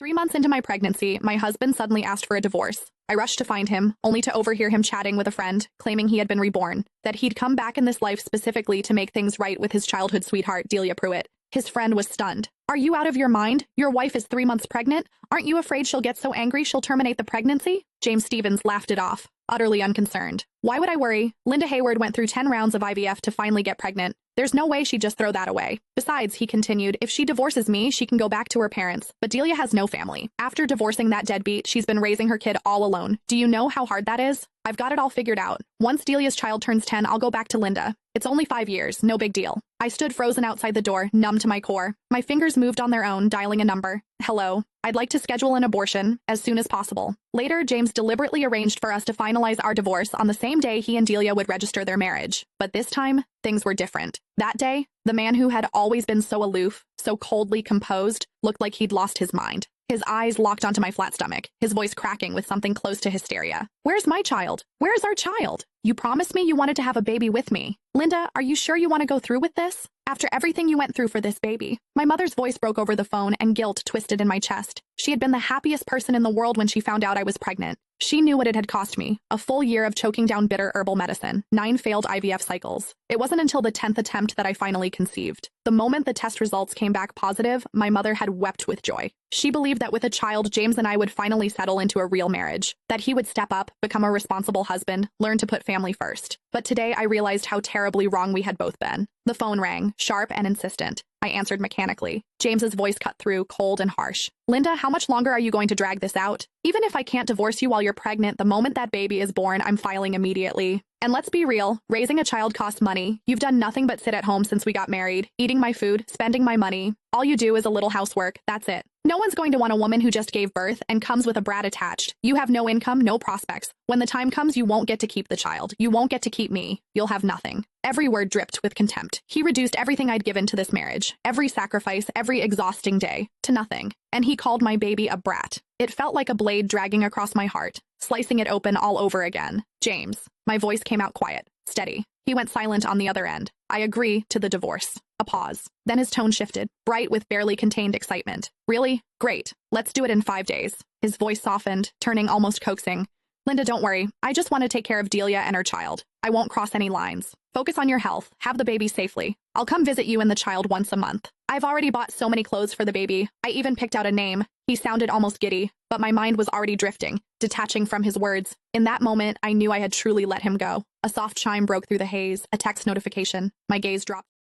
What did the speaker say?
3 months into my pregnancy, my husband suddenly asked for a divorce. I rushed to find him, only to overhear him chatting with a friend, claiming he had been reborn, that he'd come back in this life specifically to make things right with his childhood sweetheart, Delia Pruitt. His friend was stunned. "Are you out of your mind? Your wife is 3 months pregnant? Aren't you afraid she'll get so angry she'll terminate the pregnancy?" James Stevens laughed it off, utterly unconcerned. "Why would I worry? Linda Hayward went through 10 rounds of IVF to finally get pregnant. There's no way she'd just throw that away. Besides," he continued, "if she divorces me, she can go back to her parents. But Delia has no family. After divorcing that deadbeat, she's been raising her kid all alone. Do you know how hard that is? I've got it all figured out. Once Delia's child turns 10, I'll go back to Linda. It's only 5 years, no big deal." I stood frozen outside the door, numb to my core. My fingers moved on their own, dialing a number. "Hello. I'd like to schedule an abortion as soon as possible." Later, James deliberately arranged for us to finalize our divorce on the same day he and Delia would register their marriage. But this time, things were different. That day, the man who had always been so aloof, so coldly composed, looked like he'd lost his mind. His eyes locked onto my flat stomach, his voice cracking with something close to hysteria. "Where's my child? Where's our child? You promised me you wanted to have a baby with me. Linda, are you sure you want to go through with this? After everything you went through for this baby?" My mother's voice broke over the phone and guilt twisted in my chest. She had been the happiest person in the world when she found out I was pregnant. She knew what it had cost me, a full year of choking down bitter herbal medicine, 9 failed IVF cycles. It wasn't until the 10th attempt that I finally conceived. The moment the test results came back positive, my mother had wept with joy. She believed that with a child, James and I would finally settle into a real marriage, that he would step up, become a responsible husband, learn to put family first. But today I realized how terribly wrong we had both been. The phone rang, sharp and insistent. I answered mechanically. James's voice cut through, cold and harsh. "Linda, how much longer are you going to drag this out? Even if I can't divorce you while you're pregnant, the moment that baby is born, I'm filing immediately. And let's be real, raising a child costs money. You've done nothing but sit at home since we got married, eating my food, spending my money. All you do is a little housework, that's it. No one's going to want a woman who just gave birth and comes with a brat attached. You have no income, no prospects. When the time comes, you won't get to keep the child. You won't get to keep me. You'll have nothing." Every word dripped with contempt. He reduced everything I'd given to this marriage, every sacrifice, every exhausting day, to nothing. And he called my baby a brat. It felt like a blade dragging across my heart, slicing it open all over again. "James." My voice came out quiet, steady. He went silent on the other end. "I agree to the divorce." A pause. Then his tone shifted, bright with barely contained excitement. "Really? Great. Let's do it in 5 days." His voice softened, turning almost coaxing. "Linda, don't worry. I just want to take care of Delia and her child. I won't cross any lines. Focus on your health. Have the baby safely. I'll come visit you and the child once a month. I've already bought so many clothes for the baby. I even picked out a name." He sounded almost giddy, but my mind was already drifting, detaching from his words. In that moment, I knew I had truly let him go. A soft chime broke through the haze, a text notification. My gaze dropped.